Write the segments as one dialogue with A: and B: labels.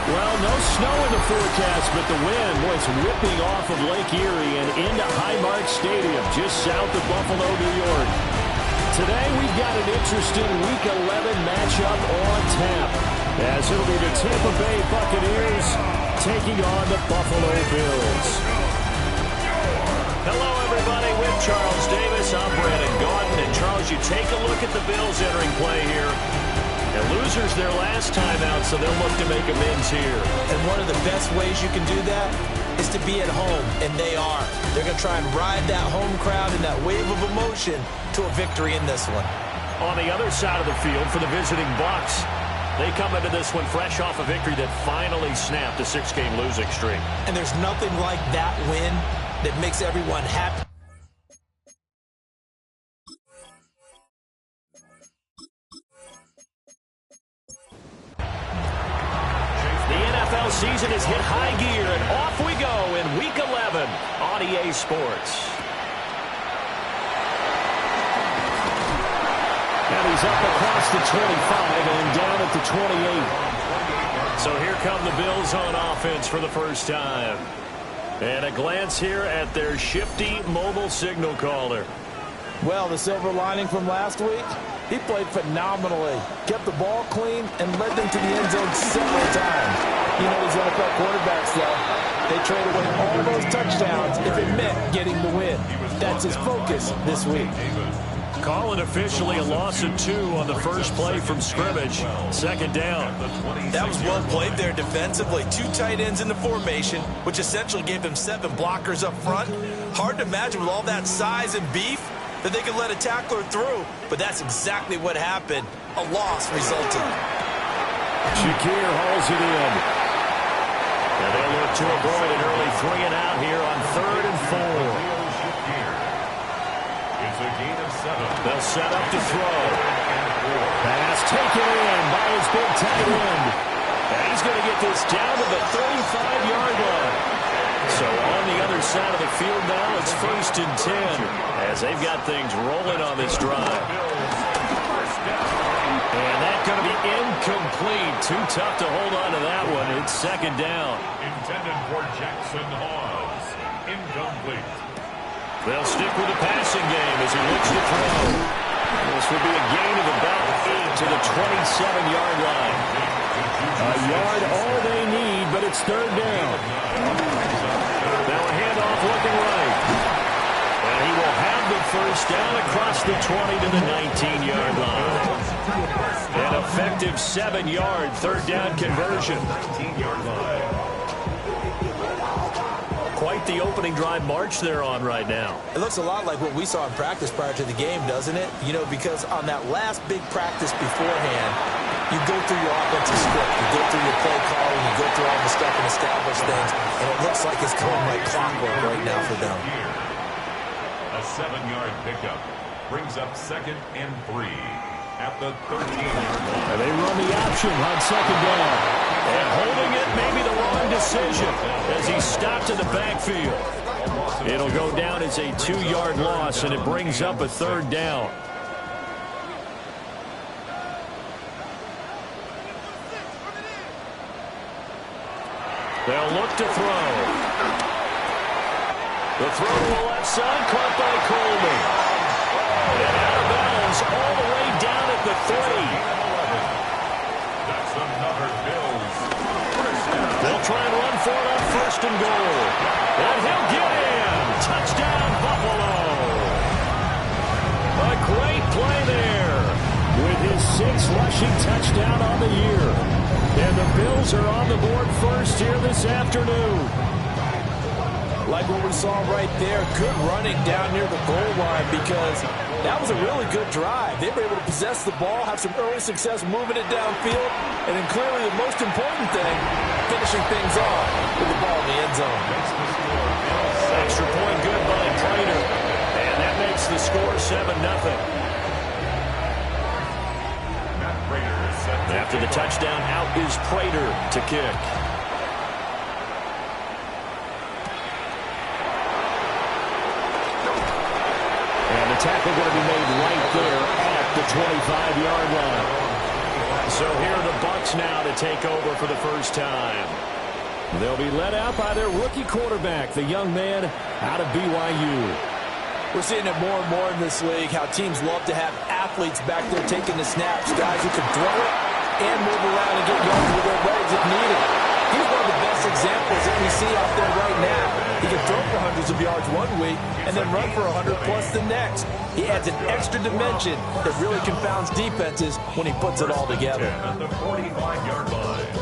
A: Well, no snow in the forecast, but the wind was whipping off of Lake Erie and into Highmark Stadium, just south of Buffalo, New York. Today, we've got an interesting Week 11 matchup on tap, as it'll be the Tampa Bay Buccaneers taking on the Buffalo Bills. Hello, everybody. With Charles Davis, I'm Brandon Gaudin. And, Charles, you take a look at the Bills entering play here. They're losers their last time out, so they'll look to make amends here.
B: And one of the best ways you can do that is to be at home, and they are. They're going to try and ride that home crowd and that wave of emotion to a victory in this one.
A: On the other side of the field for the visiting Bucs, they come into this one fresh off a victory that finally snapped a 6-game losing streak.
B: And there's nothing like that win that makes everyone happy.
A: Season has hit high gear, and off we go in Week 11 on EA Sports. And he's up across the 25 and down at the 28. So here come the Bills on offense for the first time. And a glance here at their shifty mobile signal caller.
B: Well, the silver lining from last week, he played phenomenally. Kept the ball clean and led them to the end zone several times. You know these NFL quarterbacks, though. They trade away all those touchdowns if it meant getting the win. That's his focus this week.
A: Call it officially a loss of 2 on the first play from scrimmage. Second down.
B: That was well played there defensively. 2 tight ends in the formation, which essentially gave them 7 blockers up front. Hard to imagine with all that size and beef that they could let a tackler through, but that's exactly what happened. A loss resulted.
A: Shakir hauls it in. And they'll look to avoid an early 3 and out here on 3rd and 4.
C: It's a gain of 7.
A: They'll set up to throw. Pass taken in by his big tight end. And he's going to get this down to the 35-yard line. So on the other side of the field now, it's 1st and 10 as they've got things rolling on this drive. And that's going to be incomplete. Too tough to hold on to that one. It's 2nd down.
C: Intended for Jackson Hawes. Incomplete.
A: They'll stick with the passing game as he looks to throw. This will be a gain of about 8 to the 27-yard line. A yard all they need, but it's 3rd down. Now a handoff looking right. And he will have the first down across the 20 to the 19-yard line. An effective 7-yard 3rd down conversion. Quite the opening drive march they're on right now.
B: It looks a lot like what we saw in practice prior to the game, doesn't it? You know, because on that last big practice beforehand, you go through your offensive script, you go through your play calling, you go through all the stuff and establish things, and it looks like it's going like clockwork right now for them.
C: A 7-yard pickup brings up 2nd and 3 at the 13-yard line.
A: And they run the option on 2nd down. And holding it may be the wrong decision as he stopped in the backfield. It'll go down as a 2-yard loss, and it brings up a 3rd down. They'll look to throw. The throw to the left side, caught by Coleman. And out of bounds all the way down at the 30.
C: That's another Bills.
A: They'll try and run for it on 1st and goal. And he'll get in. Touchdown, Buffalo. A great play there with his 6th rushing touchdown on the year. And the Bills are on the board first here this afternoon.
B: Like what we saw right there, good running down near the goal line because that was a really good drive. They were able to possess the ball, have some early success moving it downfield, and then clearly the most important thing, finishing things off with the ball in the end zone.
A: Extra point good by Prater. And that makes the score 7-0. After the touchdown, out is Prater to kick. And the tackle going to be made right there at the 25-yard line. So here are the Bucs now to take over for the first time. They'll be led out by their rookie quarterback, the young man out of BYU.
B: We're seeing it more and more in this league, how teams love to have athletes back there taking the snaps, guys who can throw it and move around and get yards with their legs if needed. He's one of the best examples that we see out there right now. He can throw for hundreds of yards one week and then run for 100+ the next. He adds an extra dimension that really confounds defenses when he puts it all together.
C: At the 45-yard line.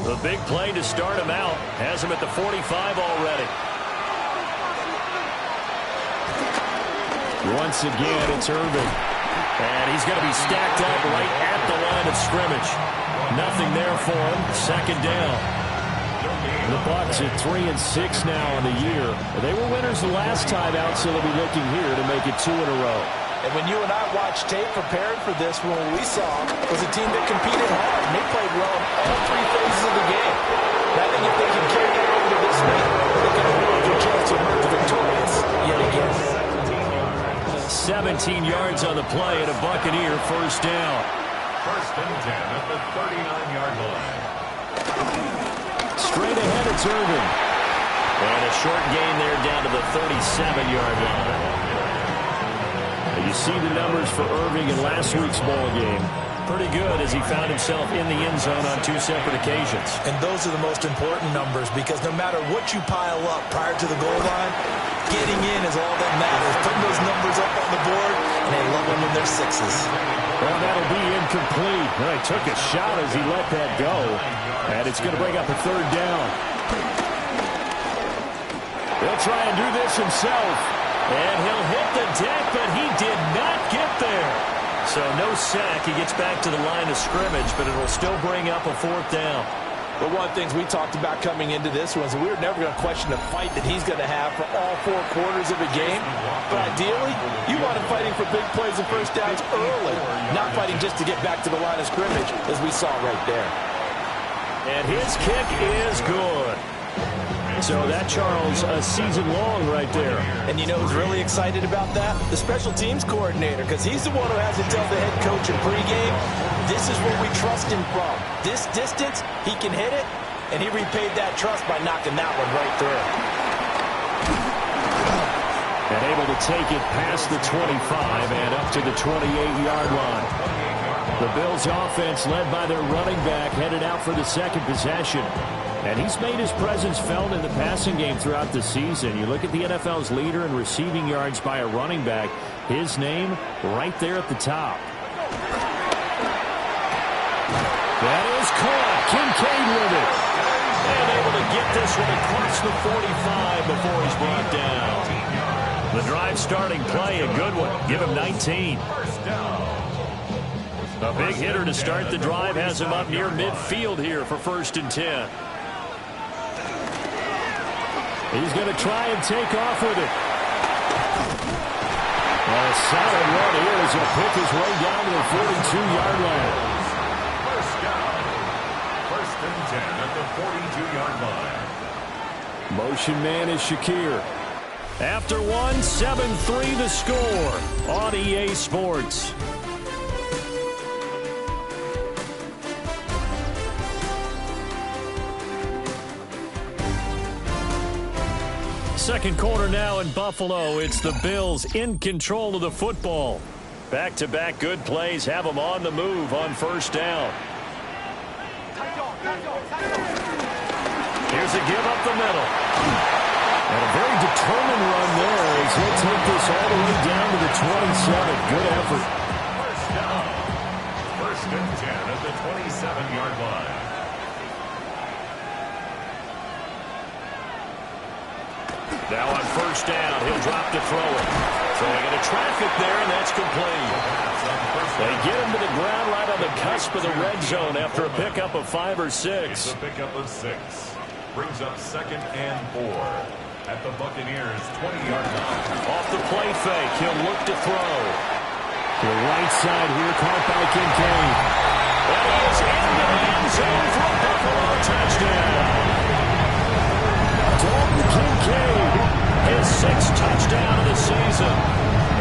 A: The big play to start him out has him at the 45 already. Once again, it's Irving. And he's going to be stacked up right at the line of scrimmage. Nothing there for him. Second down. The Bucs at 3-6 now in the year. They were winners the last time out, so they'll be looking here to make it 2 in a row.
B: And when you and I watched tape preparing for this one, what we saw was a team that competed hard, and they played well in all 3 phases of the game. And I think if they can carry that over to this week, they can have a really good chance to emerge victorious yet again.
A: 17 yards on the play and a Buccaneer first down.
C: First and 10 at the 39-yard line.
A: Straight ahead, it's Irving. And a short gain there down to the 37-yard line. You see the numbers for Irving in last week's ball game. Pretty good as he found himself in the end zone on 2 separate occasions.
B: And those are the most important numbers because no matter what you pile up prior to the goal line, getting in is all that matters. Putting those numbers up on the board, and they love them when they're 6s.
A: Well, that'll be incomplete. Well, he took a shot as he let that go. And it's going to bring up a 3rd down. He'll try and do this himself. And he'll hit the deck, but he did not get there. So no sack. He gets back to the line of scrimmage, but it'll still bring up a 4th down.
B: But one of the things we talked about coming into this was we were never going to question the fight that he's going to have for all 4 quarters of a game. But ideally, you want him fighting for big plays and first downs early, not fighting just to get back to the line of scrimmage, as we saw right there.
A: And his kick is good. So that, Charles, a season long right there.
B: And you know who's really excited about that? The special teams coordinator, because he's the one who has to tell the head coach in pregame, this is where we trust him from. This distance, he can hit it, and he repaid that trust by knocking that one right through.
A: And able to take it past the 25 and up to the 28-yard line. The Bills' offense, led by their running back, headed out for the second possession. And he's made his presence felt in the passing game throughout the season. You look at the NFL's leader in receiving yards by a running back. His name right there at the top. That is caught. Kincaid with it. And able to get this one across the 45 before he's brought down. The drive starting play, a good one. Give him 19. A big hitter to start the drive has him up near midfield here for 1st and 10. He's going to try and take off with it. A solid run here as he'll pick his way down to the 42-yard line.
C: First down. First and 10 at the 42-yard line.
A: Motion man is Shakir. After 7-3 the score on EA Sports. Second quarter now in Buffalo. It's the Bills in control of the football. Back-to-back good plays have them on the move on first down. Here's a give up the middle. And a very determined run there as he'll take this all the way down to the 27. Good effort.
C: First down. First and 10 at the 27-yard line.
A: Now on first down, he'll drop to throw it. Throwing into traffic there, and that's complete. They get him to the ground right on the cusp of the red zone after a pickup of 5 or 6.
C: It's a pickup of 6. Brings up 2nd and 4 at the Buccaneers' 20-yard line.
A: Off the play fake, he'll look to throw. To the right side here, caught by Kincaid. That is into the end zone for a Buffalo touchdown. Dalton Kincaid, his 6th touchdown of the season,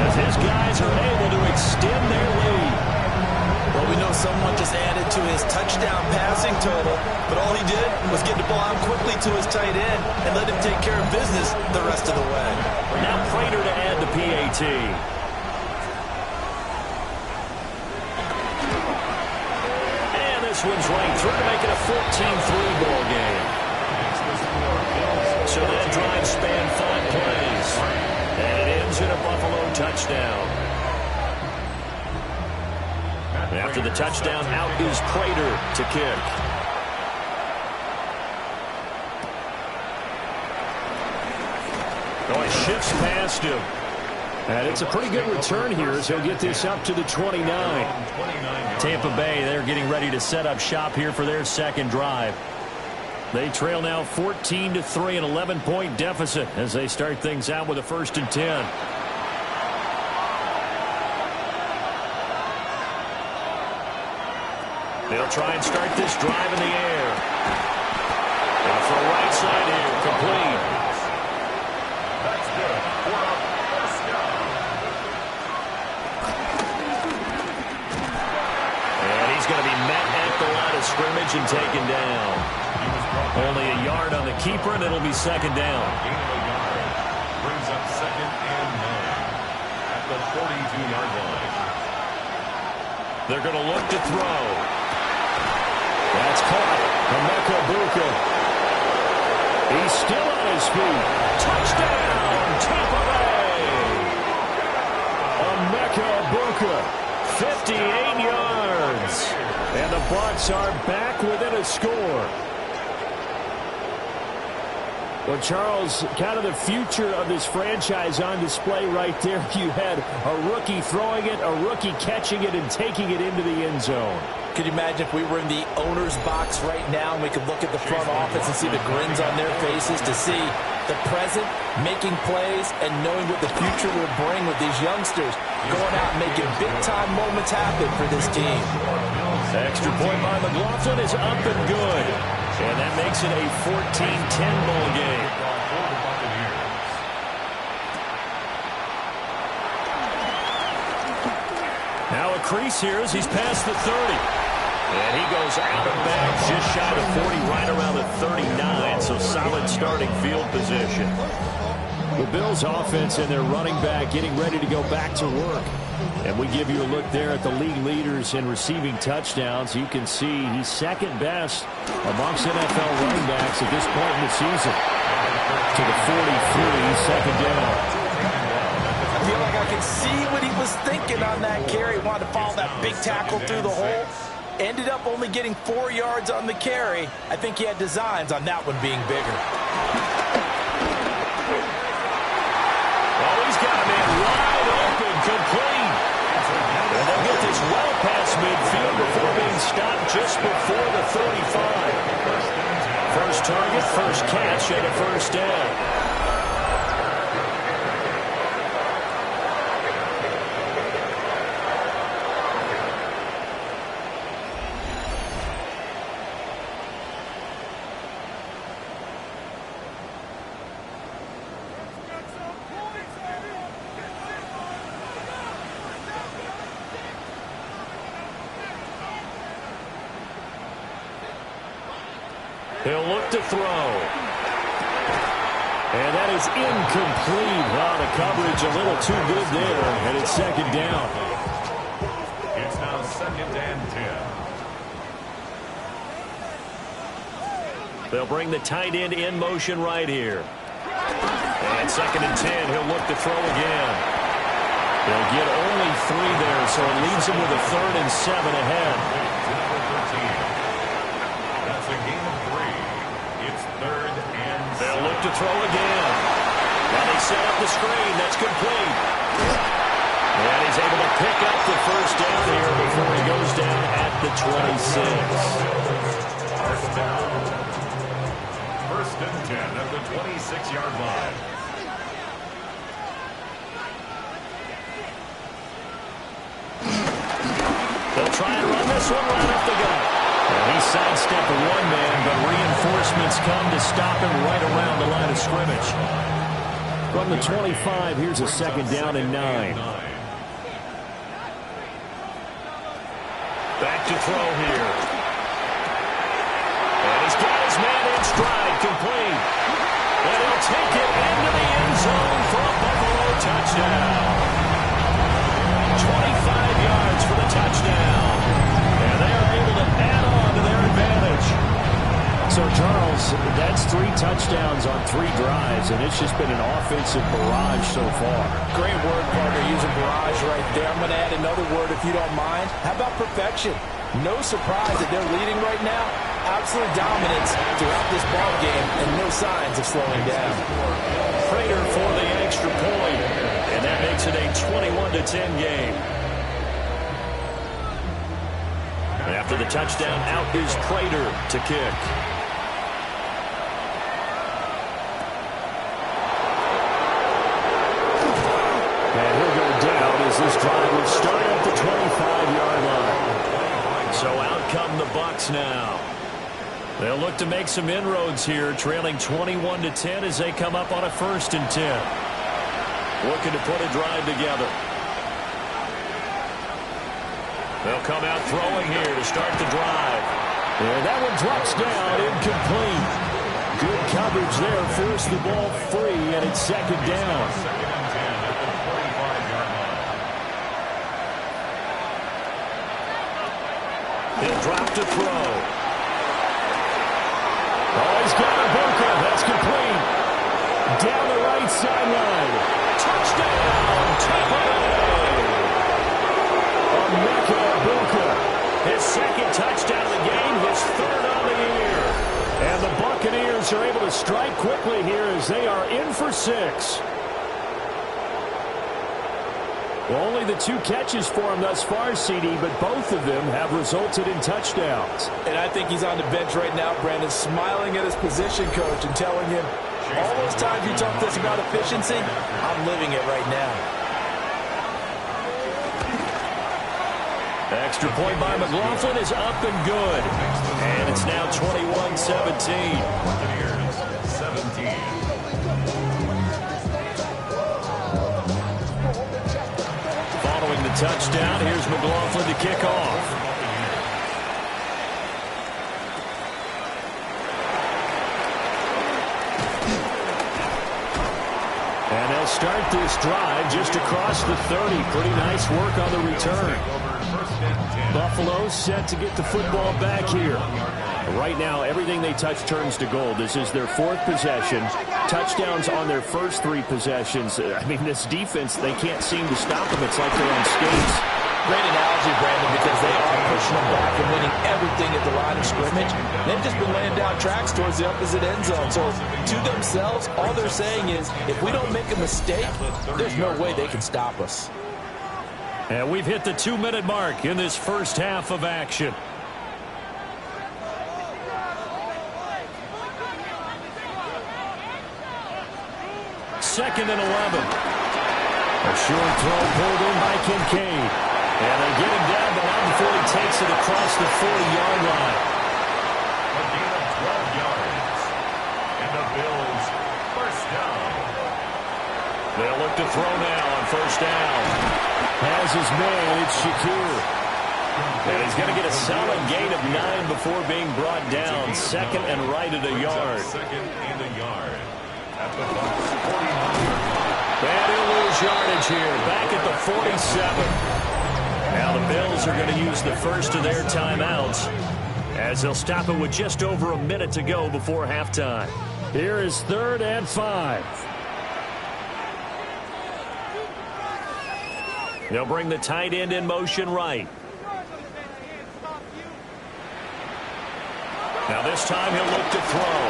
A: as his guys are able to extend their lead.
B: to his tight end and let him take care of business the rest of the way.
A: Now Prater to add the PAT. And this one's right through to make it a 14-3 ball game. So that drive spanned 5 plays. And it ends in a Buffalo touchdown. After the touchdown, out is Prater to kick. Oh, he shifts past him. And it's a pretty good return here as he'll get this up to the 29. Tampa Bay, they're getting ready to set up shop here for their second drive. They trail now 14-3, an 11-point deficit as they start things out with a 1st and 10. They'll try and start this drive in the air. And for a right side here, complete.
C: That's good. We're up first down.
A: And he's going to be met at the line of scrimmage and taken down. Only a yard on the keeper, and it'll be second down.
C: Gain of a yard. Brings up 2nd and 9 at the 42-yard line.
A: They're going to look to throw. That's caught. Emeka Egbuka. He's still on his feet. Touchdown, Tampa Bay. Emeka Egbuka, 58 yards. And the Bucs are back within a score. Well, Charles, kind of the future of this franchise on display right there. You had a rookie throwing it, a rookie catching it, and taking it into the end zone.
B: Could you imagine if we were in the owner's box right now and we could look at the front office and see the grins on their faces, to see the present making plays and knowing what the future will bring with these youngsters going out and making big-time moments happen for this team.
A: Extra point by McLaughlin is up and good. And that makes it a 14-10 ball game. Now a crease here as he's past the 30. And he goes out of bounds just shy of 40, right around the 39. So solid starting field position. The Bills offense and their running back getting ready to go back to work. And we give you a look there at the league leaders in receiving touchdowns. You can see he's second best amongst NFL running backs at this point in the season. To the 43, second down.
B: I feel like I can see what he was thinking on that carry. He wanted to follow that big tackle through the hole. Ended up only getting 4 yards on the carry. I think he had designs on that one being bigger.
A: Oh, he's got a man wide open, complete. And they'll get this well past midfield before being stopped just before the 35. First target, first catch, and a first down. He'll look to throw. And that is incomplete. Wow, the coverage a little too good there. And it's second down.
C: It's now 2nd and 10.
A: They'll bring the tight end in motion right here. And 2nd and 10. He'll look to throw again. They'll get only 3 there, so it leaves him with a 3rd and 7 ahead.
C: That's a gain of 3. It's 3rd and 7.
A: They'll look to throw again. Now they set up the screen. That's complete. And he's able to pick up the first down here before he goes down at the 26.
C: First down. 1st and 10 at the 26-yard line.
A: They'll try and run this one right up the gut. And he sidestepped one man, but reinforcements come to stop him right around the line of scrimmage. From the 25, here's a 2nd down and 9. Back to throw here. And He's got his man in stride, complete. And he'll take it into the end zone for a Buffalo touchdown. 25 yards for the touchdown. And they are able to add on to their advantage. So, Charles, that's 3 touchdowns on 3 drives, and it's just been an offensive barrage so far.
B: Great word, partner, using barrage right there. I'm going to add another word if you don't mind. How about perfection? No surprise that they're leading right now. Absolute dominance throughout this ball game, and no signs of slowing down.
A: Prater for the extra point, and that makes it a 21-10 game. And after the touchdown, out is Prater to kick. And he'll go down as this drive will start at the 25-yard line. So out come the Bucs now. They'll look to make some inroads here, trailing 21-10 as they come up on a 1st and 10. Looking to put a drive together. They'll come out throwing here to start the drive. And that one drops down, incomplete. Good coverage there, forced the ball free, and it's 2nd down.
C: 2nd and 10 at the 45-yard line.
A: He'll drop to throw. Oh, he's got Ibuka. That's complete. Down the right sideline. Touchdown, Tampa Bay. Emeka Ibuka. His 2nd touchdown of the game, his 3rd on the year. And the Buccaneers are able to strike quickly here as they are in for 6. Well, only the 2 catches for him thus far, CD, but both of them have resulted in touchdowns.
B: And I think he's on the bench right now, Brandon, smiling at his position coach and telling him, all those times you talk this about efficiency, I'm living it right now.
A: Extra point by McLaughlin is up and good. And it's now 21-17.
C: Buccaneers, 17.
A: Following the touchdown, here's McLaughlin to kick off. And they'll start this drive just across the 30. Pretty nice work on the return. Buffalo set to get the football back here. Right now, everything they touch turns to gold. This is their 4th possession. Touchdowns on their first 3 possessions. I mean, this defense, they can't seem to stop them. It's like they're on skates.
B: Great analogy, Brandon, because they are pushing them back and winning everything at the line of scrimmage. They've just been laying down tracks towards the opposite end zone. So to themselves, all they're saying is, if we don't make a mistake, there's no way they can stop us.
A: And we've hit the 2-minute mark in this first half of action. Second and 11. A short throw pulled in by Kincaid. And they get him down, but not before he takes it across the 40-yard line.
C: A gain of 12 yards. And the Bills, 1st down.
A: They'll look to throw now on 1st down. Has his man, it's Shakir. And he's going to get a solid gain of 9 before being brought down. 2nd and right at a yard.
C: 2nd and a yard. At the 49-yard line.
A: And he'll lose yardage here. Back at the 47. Now the Bills are going to use the first of their timeouts as they'll stop it with just over a minute to go before halftime. Here is 3rd and 5. They'll bring the tight end in motion right. Now this time he'll look to throw.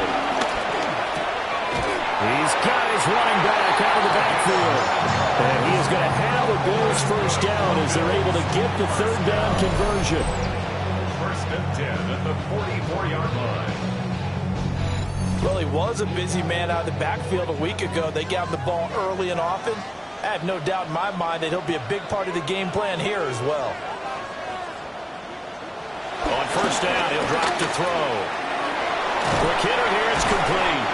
A: He's got his running back out of the backfield. And he is going to have a Bills 1st down as they're able to get the 3rd down conversion.
C: 1st and 10 at the 44-yard line.
B: Well, he was a busy man out of the backfield a week ago. They got him the ball early and often. I have no doubt in my mind that he'll be a big part of the game plan here as well.
A: On 1st down, he'll drop to throw. Quick hitter here, it's complete.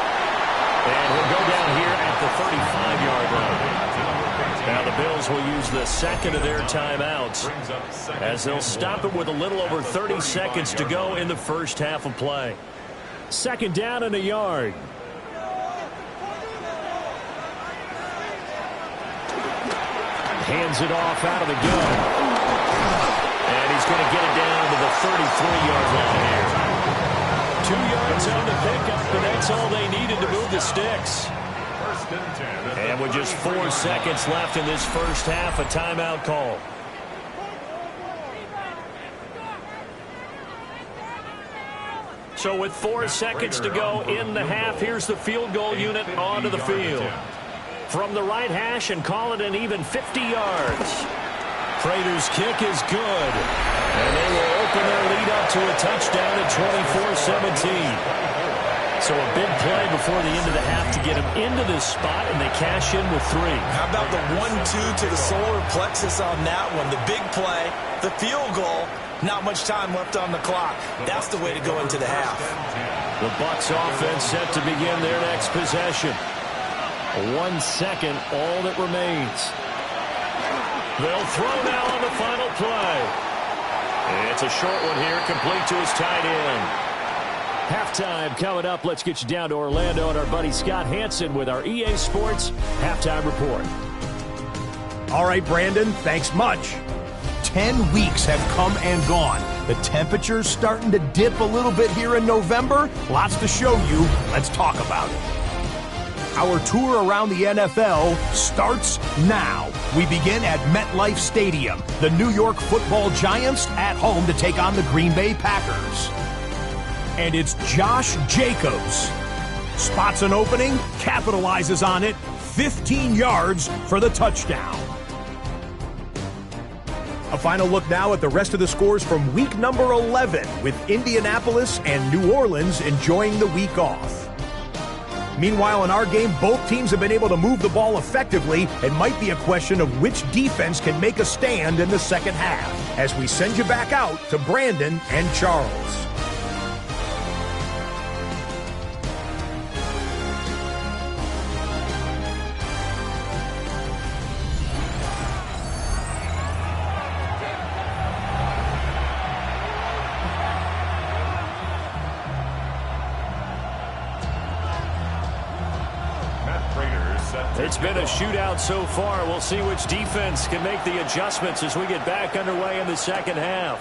A: And he'll go down here at the 35-yard line. Now the Bills will use the 2nd of their timeouts as they'll stop it with a little over 30 seconds to go in the first half of play. 2nd down and a yard. Hands it off out of the gun. And he's going to get it down to the 33-yard line here. 2 yards on the pickup, and that's all they needed to move the sticks. And with just 4 seconds left in this first half, a timeout call. So with 4 seconds to go in the half, here's the field goal unit onto the field. From the right hash, and call it an even 50 yards. Prater's kick is good. And they will open their lead up to a touchdown at 24-17. So a big play before the end of the half to get them into this spot, and they cash in with 3.
B: How about the 1-2 to the solar plexus on that one? The big play, the field goal, not much time left on the clock. That's the way to go into the half.
A: The Bucs offense set to begin their next possession. 1 second, all that remains. They'll throw now on the final play. It's a short one here, complete to his tight end. Halftime coming up. Let's get you down to Orlando and our buddy Scott Hanson with our EA Sports Halftime Report.
D: All right, Brandon, thanks much. 10 weeks have come and gone. The temperature's starting to dip a little bit here in November. Lots to show you. Let's talk about it. Our tour around the NFL starts now. We begin at MetLife Stadium. The New York Football Giants at home to take on the Green Bay Packers. And it's Josh Jacobs. Spots an opening, capitalizes on it, 15 yards for the touchdown. A final look now at the rest of the scores from week number 11, with Indianapolis and New Orleans enjoying the week off. Meanwhile, in our game, both teams have been able to move the ball effectively. It might be a question of which defense can make a stand in the second half, as we send you back out to Brandon and Charles.
A: It's been a shootout so far. We'll see which defense can make the adjustments as we get back underway in the second half.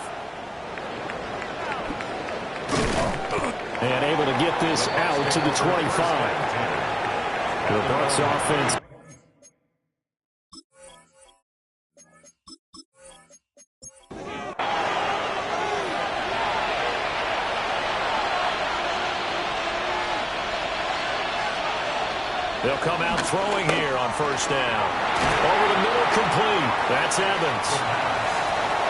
A: And able to get this out to the 25. The Bucs offense. They'll come out throwing here on first down. Over the middle, complete. That's Evans.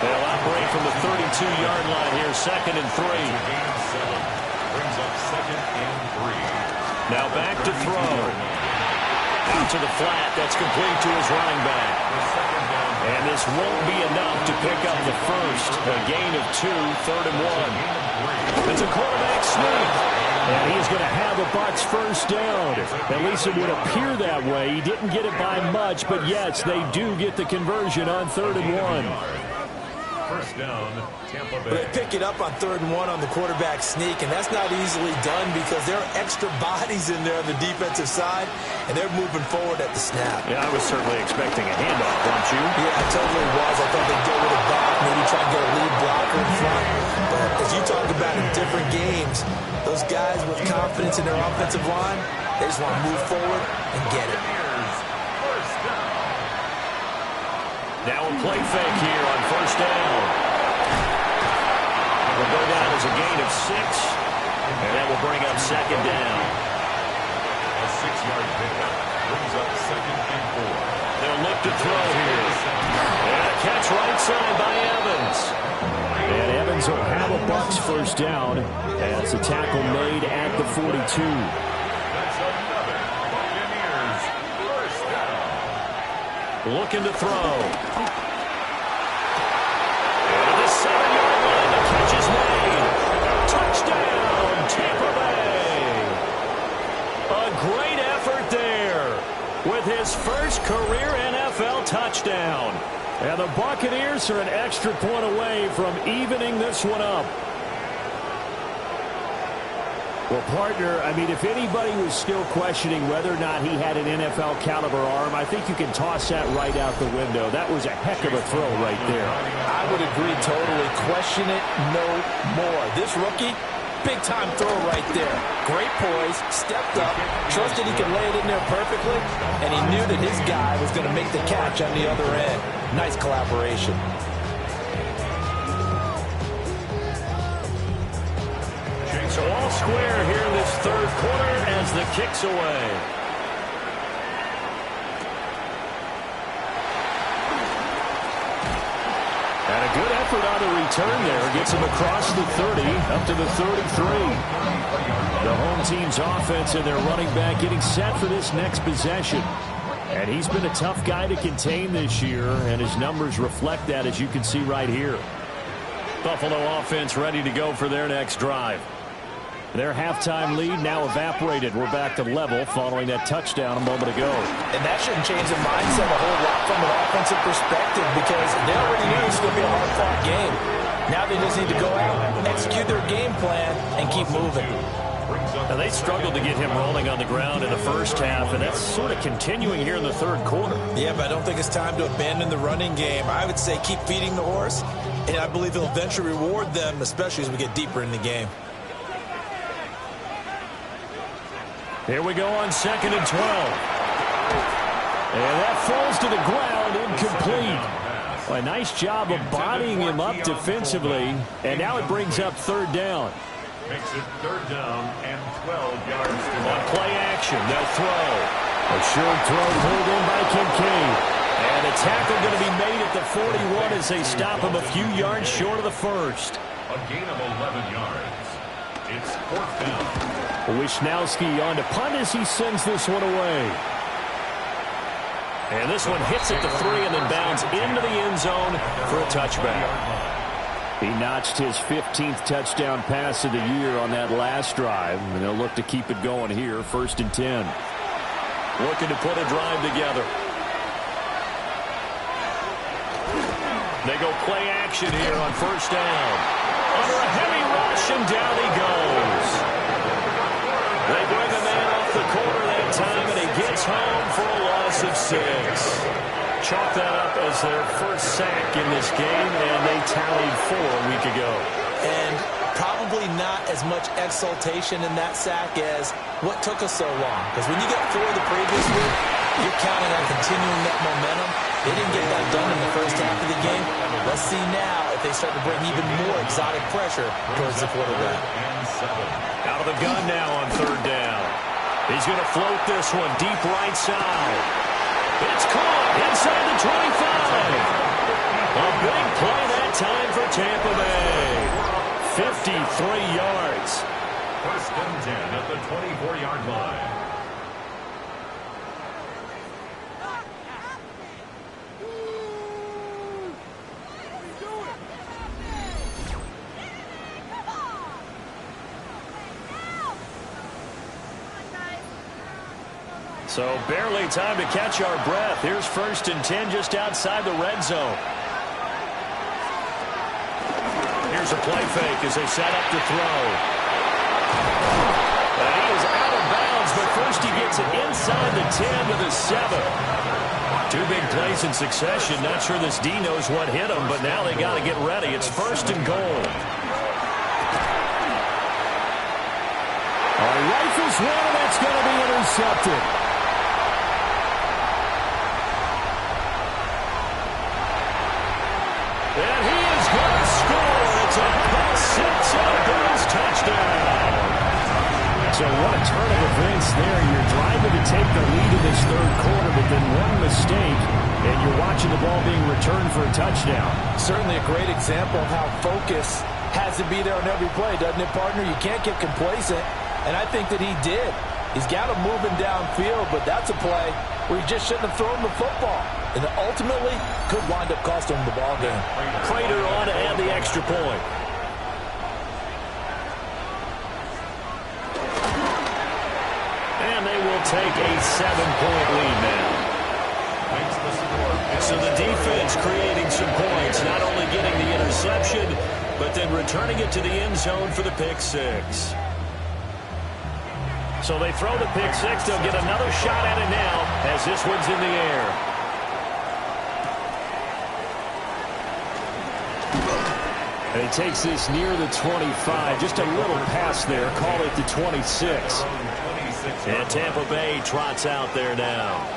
A: They'll operate from the 32-yard line here, 2nd and 3.
C: Brings up 2nd and 3.
A: Now back to throw. Out to the flat. That's complete to his running back. And this won't be enough to pick up the first. A gain of 2, 3rd and 1. It's a quarterback sneak. And he's going to have a Bucs first down. At least it would appear that way. He didn't get it by much, but yes, they do get the conversion on 3rd and 1.
C: First down, Tampa Bay.
B: They pick it up on 3rd and 1 on the quarterback sneak, and that's not easily done because there are extra bodies in there on the defensive side, and they're moving forward at the snap.
A: Yeah, I was certainly expecting a handoff, weren't you?
B: Yeah, I totally was. I thought they'd go with it back, maybe try and get a lead blocker in front. But as you talk about in different games, those guys with confidence in their offensive line, they just want to move forward and get it.
A: Now a play fake here on first down. Will go down as a gain of 6, and that will bring up 2nd down.
C: A 6-yard pickup brings up 2nd and 4.
A: They'll look to throw here. And a catch right side by Evans. And Evans will have a Bucs first down as the tackle made at the 42.
C: That's another Buccaneers first down.
A: Looking to throw. And to the 7-yard line, the catch is made. Touchdown, Tampa Bay. A great effort there with his first career NFL touchdown. And the Buccaneers are an extra point away from evening this one up. Well, partner, I mean, if anybody was still questioning whether or not he had an NFL caliber arm, I think you can toss that right out the window. That was a heck of a throw right there.
B: I would agree totally. Question it no more. This rookie, big-time throw right there. Great poise, stepped up, trusted he could lay it in there perfectly, and he knew that his guy was going to make the catch on the other end. Nice collaboration.
A: So all square here in this third quarter as the kick's away. And a good effort on the return there. Gets him across the 30, up to the 33. The home team's offense and their running back getting set for this next possession. And he's been a tough guy to contain this year, and his numbers reflect that, as you can see right here. Buffalo offense ready to go for their next drive. Their halftime lead now evaporated. We're back to level following that touchdown a moment ago.
B: And that shouldn't change the mindset a whole lot from an offensive perspective, because they already knew it was going to be a hard-fought game. Now they just need to go out, execute their game plan, and keep moving.
A: Now, they struggled to get him rolling on the ground in the first half, and that's sort of continuing here in the third quarter.
B: Yeah, but I don't think it's time to abandon the running game. I would say keep feeding the horse, and I believe he'll eventually reward them, especially as we get deeper in the game.
A: Here we go on 2nd and 12. And that falls to the ground, incomplete. Well, a nice job of bodying him up defensively, and now it brings up third down.
C: Makes it third down and 12 yards to
A: On play action, they'll throw. A short throw pulled in by Kincaid. And a tackle going to be made at the 41 as they stop him a few yards short of the first.
C: a gain of 11 yards. It's fourth down.
A: Wisnowski on to punt as he sends this one away. And this one hits at the 3 and then bounds into the end zone for a touchback. He notched his 15th touchdown pass of the year on that last drive, and they'll look to keep it going here, 1st and 10. Looking to put a drive together. They go play action here on 1st down. Under a heavy rush, and down he goes. They bring a man off the corner that time, and he gets home for a loss of 6. Chalk that up as their first sack in this game, and they tallied 4 a week ago.
B: And probably not as much exultation in that sack as what took us so long. Because when you get 4 the previous week, you're counting on continuing that momentum. They didn't get that done in the first half of the game. Let's see now if they start to bring even more exotic pressure towards the quarterback.
A: Out of the gun now on 3rd down. He's going to float this one deep right side. It's caught inside the 25. A big play that time for Tampa Bay. 53 yards.
C: 1st and 10 at the 24-yard line.
A: So barely time to catch our breath. Here's 1st and 10 just outside the red zone. Here's a play fake as they set up to throw. And he is out of bounds, but first he gets it inside the 10 to the 7. 2 big plays in succession. Not sure this D knows what hit him, but now they got to get ready. It's 1st and goal. Rifles one, and that's going to be intercepted. And he is going to score. It's a +6 and a Bills touchdown. So what a turn of events there. You're driving to take the lead in this 3rd quarter, but then one mistake, and you're watching the ball being returned for a touchdown.
B: Certainly a great example of how focus has to be there on every play, doesn't it, partner? You can't get complacent, and I think that he did. He's got him moving downfield, but that's a play where he just shouldn't have thrown the football. And ultimately, could wind up costing him the ball game.
A: Prater on to add the extra point. And they will take a 7-point lead now. So the defense creating some points, not only getting the interception, but then returning it to the end zone for the pick 6. So they throw the pick six. They'll get another shot at it now as this one's in the air. And he takes this near the 25. Just a little pass there. Call it the 26. And Tampa Bay trots out there now.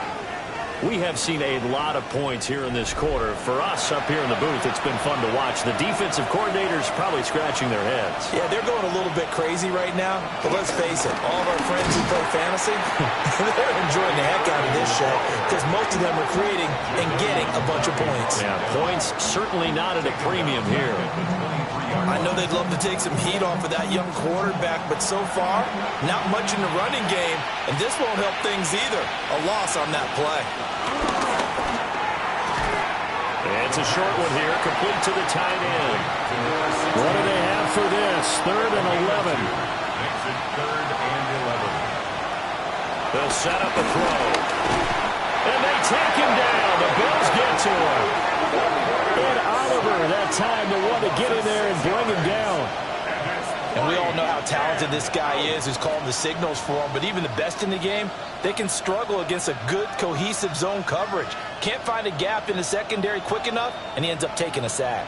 A: We have seen a lot of points here in this quarter. For us up here in the booth, it's been fun to watch. The defensive coordinators probably scratching their heads.
B: Yeah, they're going a little bit crazy right now. But let's face it, all of our friends who play fantasy, they're enjoying the heck out of this show because most of them are creating and getting a bunch of points.
A: Yeah, points certainly not at a premium here.
B: I know they'd love to take some heat off of that young quarterback, but so far, not much in the running game, and this won't help things either. A loss on that play.
A: It's a short one here, complete to the tight end. What do they have for this? 3rd and 11.
C: Makes it 3rd and 11.
A: They'll set up a throw. And they take him down. The Bills get to him. And Oliver, that time, the one to get in there and bring him down.
B: And we all know how talented this guy is who's calling the signals for him, but even the best in the game, they can struggle against a good, cohesive zone coverage. Can't find a gap in the secondary quick enough, and he ends up taking a sack.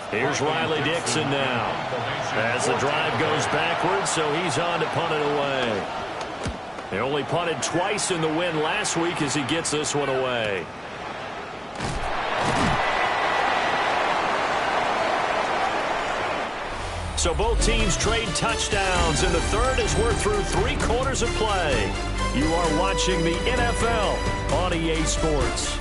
A: Here's Riley Dixon now. As the drive goes backwards, so he's on to punt it away. They only punted twice in the win last week as he gets this one away. So both teams trade touchdowns, and the third as we're through 3 quarters of play. You are watching the NFL on EA Sports.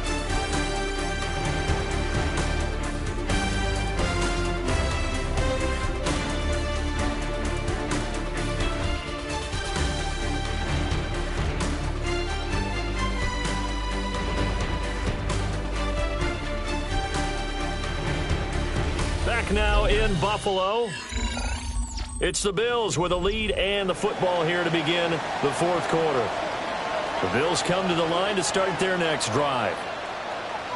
A: Back now in Buffalo. It's the Bills with a lead and the football here to begin the 4th quarter. The Bills come to the line to start their next drive.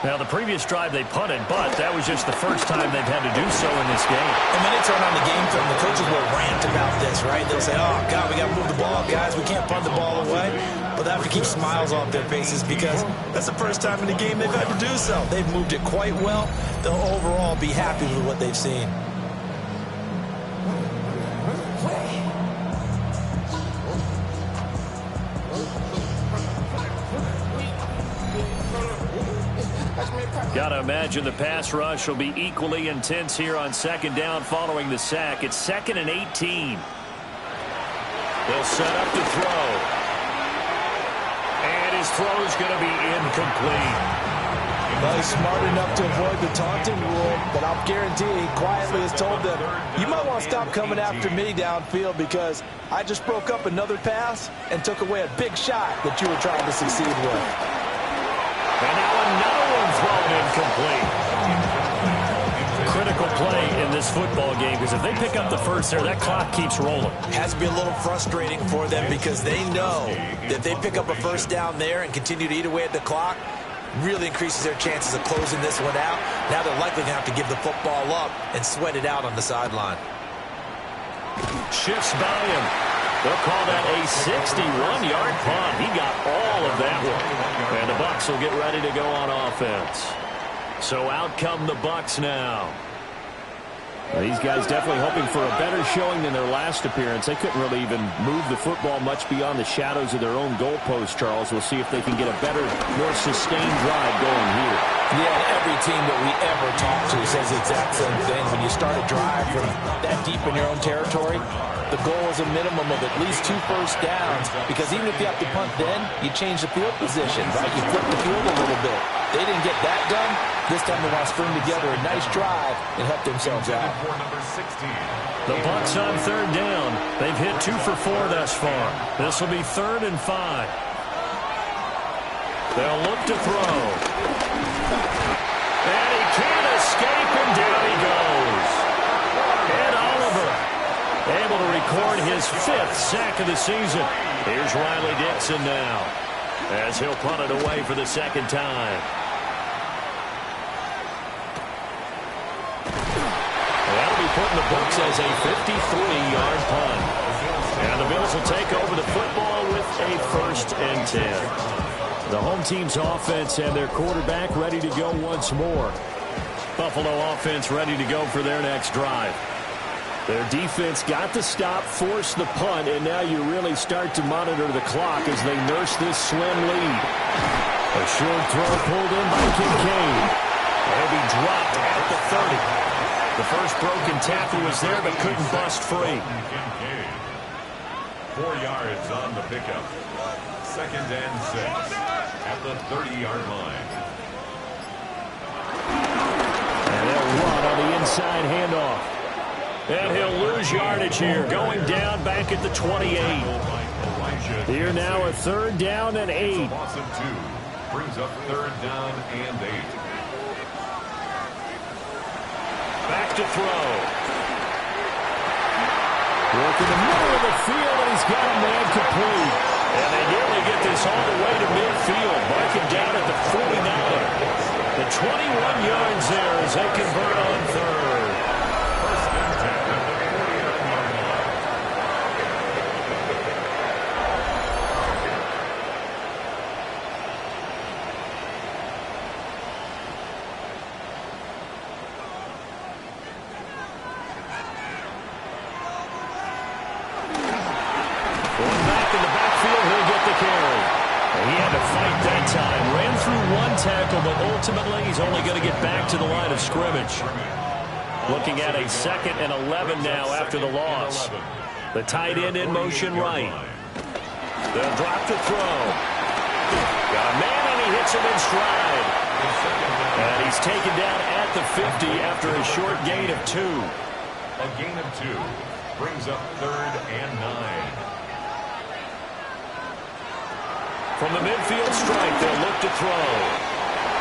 A: Now, the previous drive they punted, but that was just the first time they've had to do so in this game.
B: And when they turn on the game film, the coaches will rant about this, right? They'll say, oh, God, we got to move the ball, guys. We can't punt the ball away. But they have to keep smiles off their faces because that's the first time in the game they've had to do so. They've moved it quite well. They'll overall be happy with what they've seen.
A: Got to imagine the pass rush will be equally intense here on 2nd down following the sack. It's 2nd and 18. They'll set up to throw. And his throw's going to be incomplete.
B: Well, he's smart enough to avoid the taunting rule, but I'll guarantee he quietly has told them, you might want to stop coming after me downfield because I just broke up another pass and took away a big shot that you were trying to succeed with.
A: And now another one thrown incomplete. Critical play in this football game because if they pick up the first there, that clock keeps rolling.
B: Has to be a little frustrating for them because they know that if they pick up a first down there and continue to eat away at the clock, really increases their chances of closing this one out. Now they're likely going to have to give the football up and sweat it out on the sideline.
A: Shifts by him. They'll call that a 61-yard punt. He got all of that one. And the Bucs will get ready to go on offense. So out come the Bucs now.
E: Well, these guys definitely hoping for a better showing than their last appearance. They couldn't really even move the football much beyond the shadows of their own goalpost, Charles. We'll see if they can get a better, more sustained drive going here.
B: Yeah, every team that we ever talk to says the exact same thing. When you start a drive from that deep in your own territory, the goal is a minimum of at least 2 first downs because even if you have to punt then, you change the field position, right? You flip the field a little bit. They didn't get that done. This time they want to string together a nice drive and help themselves out.
A: The Bucs on 3rd down. They've hit 2 for 4 thus far. This will be 3rd and 5. They'll look to throw. And he can't escape, and down he goes. And Oliver able to record his 5th sack of the season. Here's Riley Dixon now as he'll punt it away for the 2nd time. That'll be put in the books as a 53-yard punt.
E: And the Bills will take over the football with a 1st and 10. The home team's offense and their quarterback ready to go once more. Buffalo offense ready to go for their next drive. Their defense got the stop, forced the punt, and now you really start to monitor the clock as they nurse this slim lead. A short throw pulled in by Kincaid. He'll be dropped at the 30. The first broken tackle was there but couldn't bust free.
C: 4 yards on the pickup. 2nd and 6 at the 30-yard line.
E: And they'll run on the inside handoff. And he'll lose yardage here, going down back at the 28. Here now a 3rd down and 8.
C: Loss of 2 brings up 3rd down and 8.
E: Back to throw. Work in the middle of the field, and he's got a man complete. And they nearly get this all the way to midfield. Marking down at the 49. The 21 yards there as they convert on 3rd.
A: Tackle, but ultimately he's only going to get back to the line of scrimmage. Looking at a 2nd and 11 now after the loss. The tight end in motion right. They'll drop to throw. Got a man and he hits him in stride. And he's taken down at the 50 after a short gain of 2.
C: A gain of 2 brings up 3rd and 9.
A: From the midfield stripe, they'll look to throw.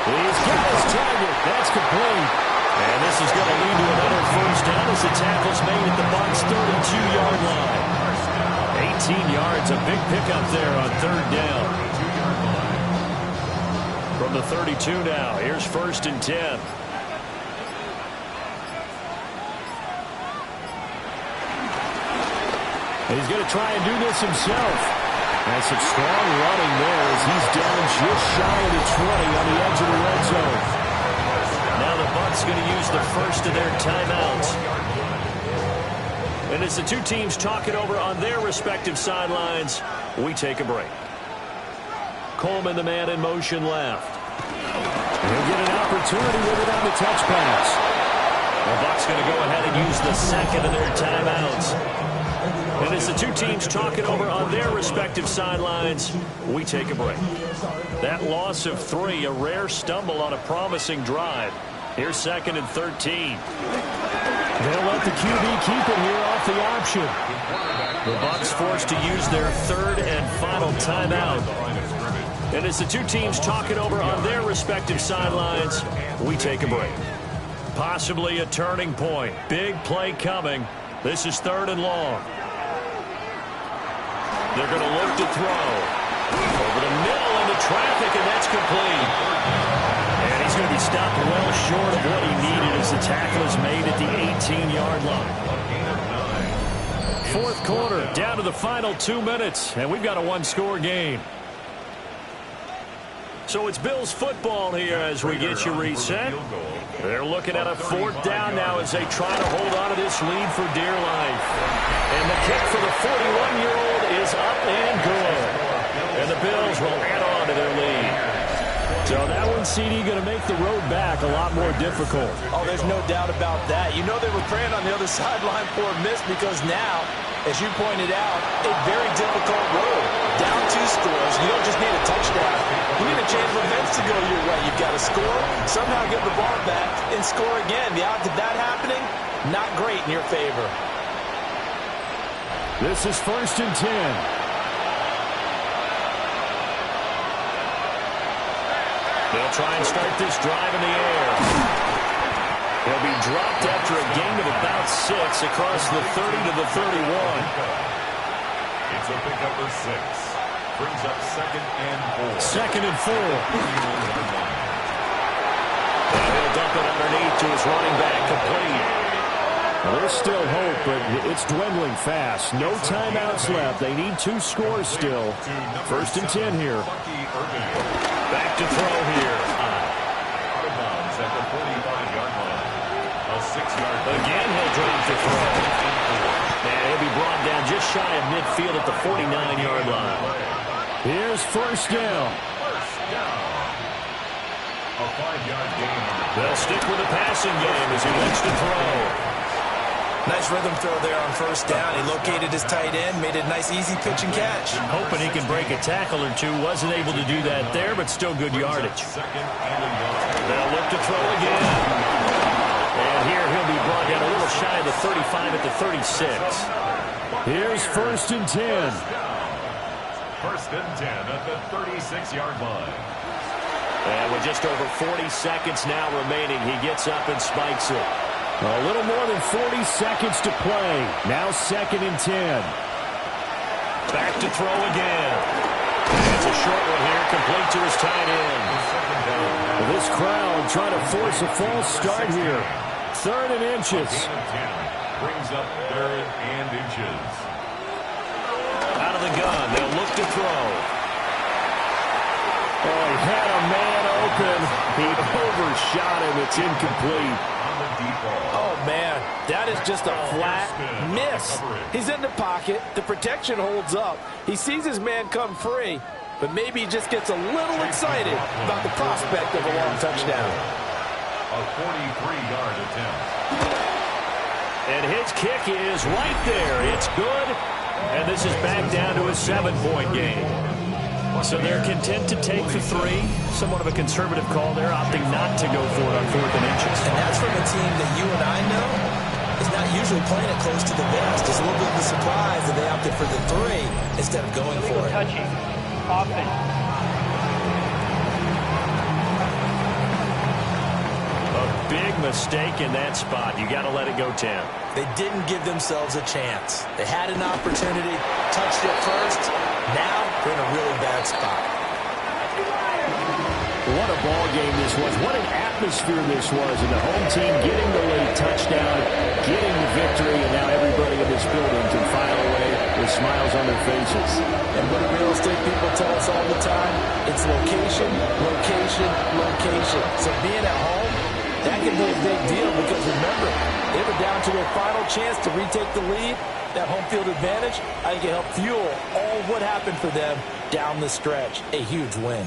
A: He's got his target. That's complete. And this is going to lead to another 1st down as the tackle's made at the Bucs' 32-yard line. 18 yards, a big pickup there on 3rd down. From the 32 now, here's 1st and 10. He's going to try and do this himself. And some strong running there as he's down just shy of the 20 on the edge of the red zone. Now the Bucs going to use the first of their timeouts. And as the two teams talk it over on their respective sidelines, we take a break. Coleman, the man in motion left. He'll get an opportunity with it on the touch pass. The Bucs going to go ahead and use the 2nd of their timeouts. And as the two teams talk it over on their respective sidelines, we take a break. That loss of 3, a rare stumble on a promising drive. Here's 2nd and 13. They'll let the QB keep it here off the option. The Bucs forced to use their 3rd and final timeout. And as the two teams talk it over on their respective sidelines, we take a break. Possibly a turning point. Big play coming. This is 3rd and long. They're going to look to throw. Over the middle into traffic, and that's complete. And he's going to be stopped well short of what he needed as the tackle is made at the 18-yard line. 4th quarter, down to the final 2 minutes, and we've got a 1-score game. So it's Bills football here as we get you reset. They're looking at a 4th down now as they try to hold on to this lead for dear life. And the kick for the 41-year-old is up and good. And the Bills will add on to their lead. So that one, CD, going to make the road back a lot more difficult.
B: Oh, there's no doubt about that. You know they were praying on the other sideline for a miss because now, as you pointed out, a very difficult road. Down 2 scores. You don't just need a touchdown. You need a change of events to go your way. You've got to score, somehow get the ball back, and score again. The odds of that happening, not great in your favor.
E: This is 1st and 10. They'll try and start this drive in the air. He'll be dropped after a gain of about 6 across the 30 to the 31.
C: It's a pickup of 6. Brings up 2nd and 4.
E: 2nd and 4. And he'll dump it underneath to his running back, complete. Well, there's still hope, but it's dwindling fast. No timeouts left. They need 2 scores still. 1st and 10 here.
A: Back to throw here.
C: Out of bounds at the 45-yard line. A 6-yard.
A: Again, he'll drop to throw. And he'll be brought down just shy of midfield at the 49-yard line.
E: Here's 1st down.
C: A 5-yard gain.
A: They'll stick with the passing game as he looks to throw.
B: Nice rhythm throw there on 1st down. He located his tight end, made it a nice, easy pitch and catch.
A: Hoping he can break a tackle or two. Wasn't able to do that there, but still good yardage. They'll look to throw again. And here he'll be brought down a little shy of the 35 at the 36.
E: Here's 1st and 10.
C: 1st and 10 at the 36-yard line.
A: And with just over 40 seconds now remaining, he gets up and spikes it.
E: A little more than 40 seconds to play. Now 2nd and 10.
A: Back to throw again. It's a short one here, complete to his tight end.
E: Well, this crowd trying to force a false start here. 3rd and inches.
C: Brings up 3rd and inches.
A: Out of the gun, they'll look to throw.
E: Oh, he had a man open. He overshot him. It's incomplete.
B: Oh, man, that is just a flat miss. He's in the pocket. The protection holds up. He sees his man come free, but maybe he just gets a little excited about the prospect of a long touchdown.
C: A 43-yard attempt.
A: And his kick is right there. It's good. And this is back down to a 7-point game. So they're content to take the 3. Somewhat of a conservative call there, opting not to go for it on 4th and inches.
B: And that's from a team that you and I know is not usually playing it close to the vest. It's a little bit of a surprise that they opted for the 3 instead of going for it.
F: Touching. Offense.
A: A big mistake in that spot. You got to let it go 10.
B: They didn't give themselves a chance. They had an opportunity, touched it first. Now they're in a really bad spot.
E: What a ball game this was. What an atmosphere this was. And the home team getting the late touchdown, getting the victory, and now everybody in this building can file away with smiles on their faces.
B: And what do real estate people tell us all the time? It's location, location, location. So being at home, that can be a big deal because remember, they were down to their final chance to retake the lead. That home field advantage, I think it helped fuel all what happened for them down the stretch. A huge win.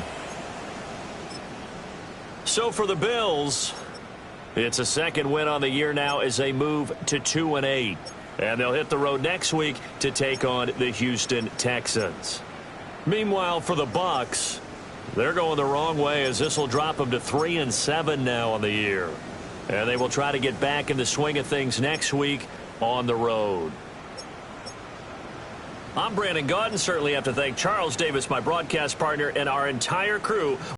A: So for the Bills, it's a 2nd win on the year now as they move to 2-8. And they'll hit the road next week to take on the Houston Texans. Meanwhile, for the Bucs, they're going the wrong way as this will drop them to 3-7 now on the year. And they will try to get back in the swing of things next week on the road. I'm Brandon Gaudin. Certainly have to thank Charles Davis, my broadcast partner, and our entire crew.